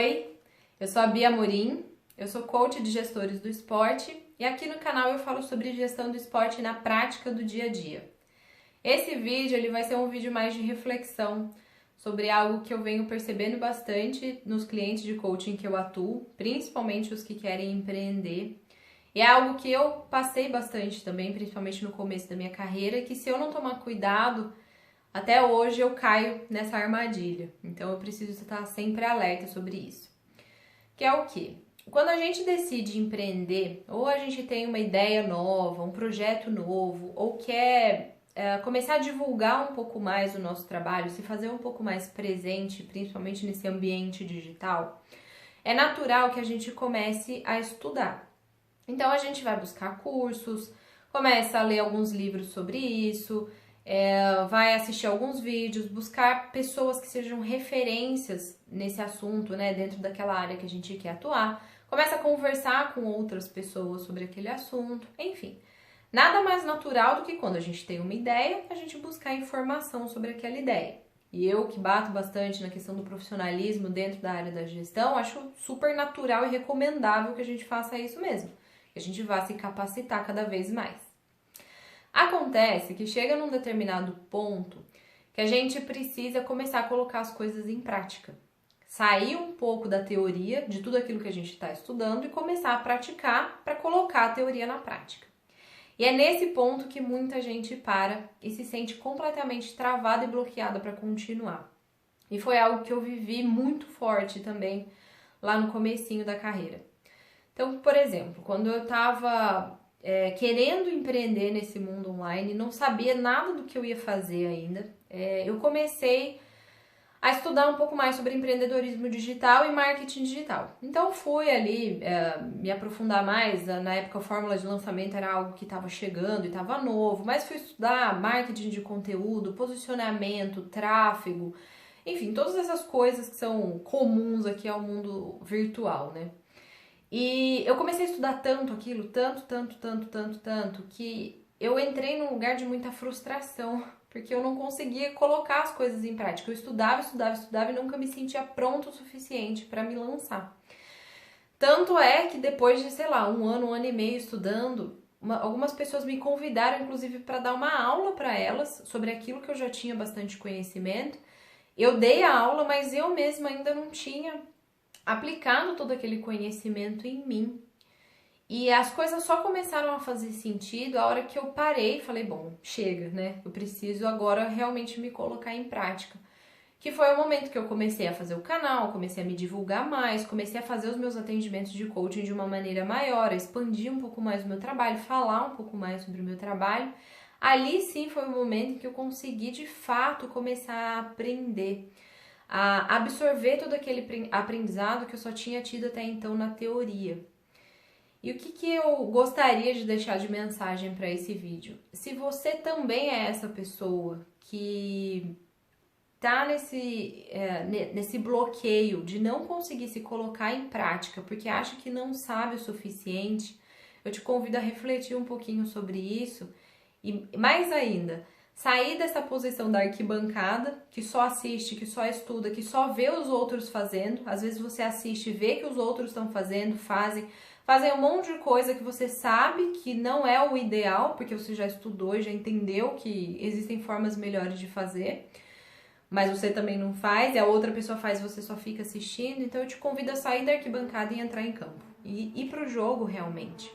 Oi, eu sou a Bia Amorim, eu sou coach de gestores do esporte e aqui no canal eu falo sobre gestão do esporte na prática do dia a dia. Esse vídeo ele vai ser um vídeo mais de reflexão sobre algo que eu venho percebendo bastante nos clientes de coaching que eu atuo, principalmente os que querem empreender. E é algo que eu passei bastante também, principalmente no começo da minha carreira, que se eu não tomar cuidado, até hoje eu caio nessa armadilha. Então eu preciso estar sempre alerta sobre isso. Que é o quê? Quando a gente decide empreender, ou a gente tem uma ideia nova, um projeto novo, ou quer começar a divulgar um pouco mais o nosso trabalho, se fazer um pouco mais presente, principalmente nesse ambiente digital, é natural que a gente comece a estudar. Então a gente vai buscar cursos, começa a ler alguns livros sobre isso, vai assistir alguns vídeos, buscar pessoas que sejam referências nesse assunto, né, dentro daquela área que a gente quer atuar, começa a conversar com outras pessoas sobre aquele assunto, enfim. Nada mais natural do que quando a gente tem uma ideia, a gente buscar informação sobre aquela ideia. E eu, que bato bastante na questão do profissionalismo dentro da área da gestão, acho super natural e recomendável que a gente faça isso mesmo, que a gente vá se capacitar cada vez mais. Acontece que chega num determinado ponto que a gente precisa começar a colocar as coisas em prática. Sair um pouco da teoria, de tudo aquilo que a gente está estudando e começar a praticar para colocar a teoria na prática. E é nesse ponto que muita gente para e se sente completamente travada e bloqueada para continuar. E foi algo que eu vivi muito forte também lá no comecinho da carreira. Então, por exemplo, quando eu estava querendo empreender nesse mundo online, não sabia nada do que eu ia fazer ainda, eu comecei a estudar um pouco mais sobre empreendedorismo digital e marketing digital. Então fui ali me aprofundar mais, na época a fórmula de lançamento era algo que estava chegando e estava novo, mas fui estudar marketing de conteúdo, posicionamento, tráfego, enfim, todas essas coisas que são comuns aqui ao mundo virtual, né? E eu comecei a estudar tanto aquilo, tanto, que eu entrei num lugar de muita frustração, porque eu não conseguia colocar as coisas em prática. Eu estudava e nunca me sentia pronto o suficiente para me lançar. Tanto é que depois de, sei lá, um ano e meio estudando, algumas pessoas me convidaram, inclusive, para dar uma aula para elas sobre aquilo que eu já tinha bastante conhecimento. Eu dei a aula, mas eu mesma ainda não tinha aplicado todo aquele conhecimento em mim. E as coisas só começaram a fazer sentido a hora que eu parei e falei, bom, chega, né? Eu preciso agora realmente me colocar em prática. Que foi o momento que eu comecei a fazer o canal, comecei a me divulgar mais, comecei a fazer os meus atendimentos de coaching de uma maneira maior, a expandir um pouco mais o meu trabalho, falar um pouco mais sobre o meu trabalho. Ali sim foi o momento em que eu consegui de fato começar a aprender, a absorver todo aquele aprendizado que eu só tinha tido até então na teoria. E o que eu gostaria de deixar de mensagem para esse vídeo? Se você também é essa pessoa que tá nesse bloqueio de não conseguir se colocar em prática porque acha que não sabe o suficiente, eu te convido a refletir um pouquinho sobre isso e, mais ainda, sair dessa posição da arquibancada, que só assiste, que só estuda, que só vê os outros fazendo. Às vezes você assiste e vê que os outros estão fazendo, fazem um monte de coisa que você sabe que não é o ideal, porque você já estudou e já entendeu que existem formas melhores de fazer, mas você também não faz, e a outra pessoa faz e você só fica assistindo. Então eu te convido a sair da arquibancada e entrar em campo, e ir pro jogo realmente.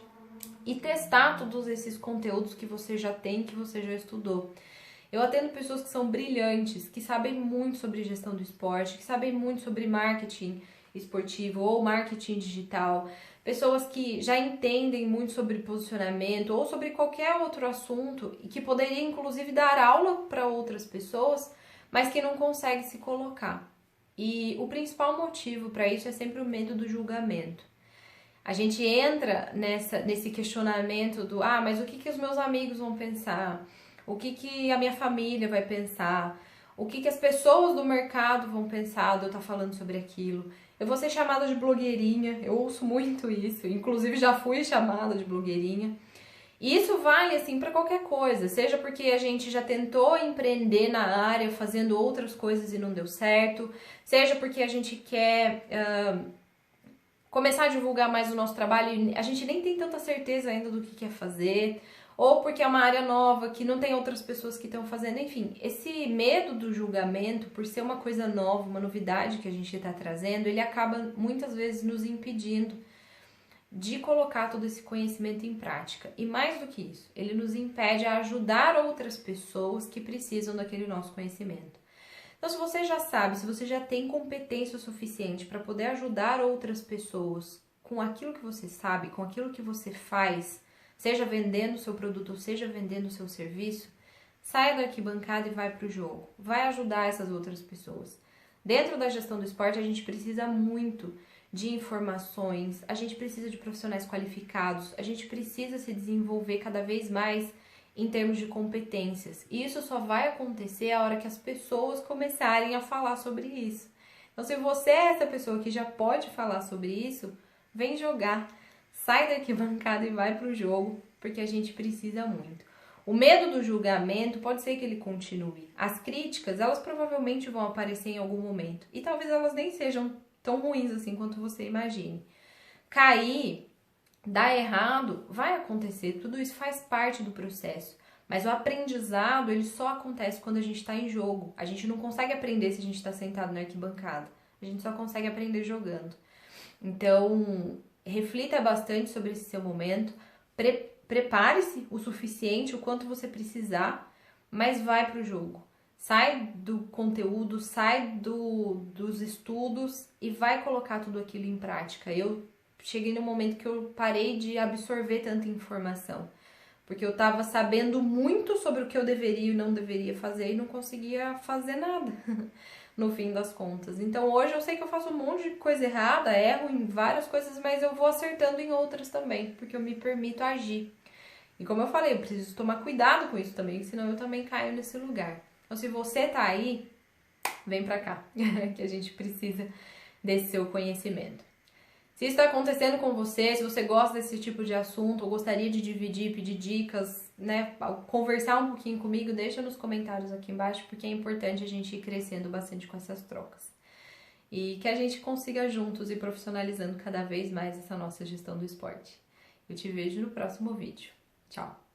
E testar todos esses conteúdos que você já tem, que você já estudou. Eu atendo pessoas que são brilhantes, que sabem muito sobre gestão do esporte, que sabem muito sobre marketing esportivo ou marketing digital, pessoas que já entendem muito sobre posicionamento ou sobre qualquer outro assunto e que poderiam inclusive dar aula para outras pessoas, mas que não conseguem se colocar. E o principal motivo para isso é sempre o medo do julgamento. A gente entra nesse questionamento do mas o que os meus amigos vão pensar? O que a minha família vai pensar? O que as pessoas do mercado vão pensar de eu estar falando sobre aquilo? Eu vou ser chamada de blogueirinha, eu ouço muito isso, inclusive já fui chamada de blogueirinha. E isso vale assim para qualquer coisa, seja porque a gente já tentou empreender na área fazendo outras coisas e não deu certo, seja porque a gente quer começar a divulgar mais o nosso trabalho e a gente nem tem tanta certeza ainda do que quer fazer, ou porque é uma área nova que não tem outras pessoas que estão fazendo, enfim, esse medo do julgamento, por ser uma coisa nova, uma novidade que a gente está trazendo, ele acaba muitas vezes nos impedindo de colocar todo esse conhecimento em prática. E mais do que isso, ele nos impede a ajudar outras pessoas que precisam daquele nosso conhecimento. Então, se você já sabe, se você já tem competência o suficiente para poder ajudar outras pessoas com aquilo que você sabe, com aquilo que você faz, seja vendendo o seu produto ou seja vendendo o seu serviço, saia da arquibancada e vai para o jogo. Vai ajudar essas outras pessoas. Dentro da gestão do esporte, a gente precisa muito de informações, a gente precisa de profissionais qualificados, a gente precisa se desenvolver cada vez mais em termos de competências. E isso só vai acontecer a hora que as pessoas começarem a falar sobre isso. Então, se você é essa pessoa que já pode falar sobre isso, vem jogar. Sai da arquibancada e vai pro jogo, porque a gente precisa muito. O medo do julgamento pode ser que ele continue. As críticas, elas provavelmente vão aparecer em algum momento. E talvez elas nem sejam tão ruins assim quanto você imagine. Cair, dar errado, vai acontecer. Tudo isso faz parte do processo. Mas o aprendizado, ele só acontece quando a gente está em jogo. A gente não consegue aprender se a gente está sentado na arquibancada. A gente só consegue aprender jogando. Então, reflita bastante sobre esse seu momento. Prepare-se o suficiente, o quanto você precisar, mas vai para o jogo. Sai do conteúdo, sai dos estudos e vai colocar tudo aquilo em prática. Eu cheguei no momento que eu parei de absorver tanta informação, porque eu estava sabendo muito sobre o que eu deveria e não deveria fazer e não conseguia fazer nada no fim das contas. Então hoje eu sei que eu faço um monte de coisa errada, erro em várias coisas, mas eu vou acertando em outras também, porque eu me permito agir. E como eu falei, eu preciso tomar cuidado com isso também, senão eu também caio nesse lugar. Então se você tá aí, vem pra cá, que a gente precisa desse seu conhecimento. Se isso está acontecendo com você, se você gosta desse tipo de assunto, ou gostaria de dividir, pedir dicas, né, conversar um pouquinho comigo, deixa nos comentários aqui embaixo, porque é importante a gente ir crescendo bastante com essas trocas. E que a gente consiga juntos ir profissionalizando cada vez mais essa nossa gestão do esporte. Eu te vejo no próximo vídeo. Tchau!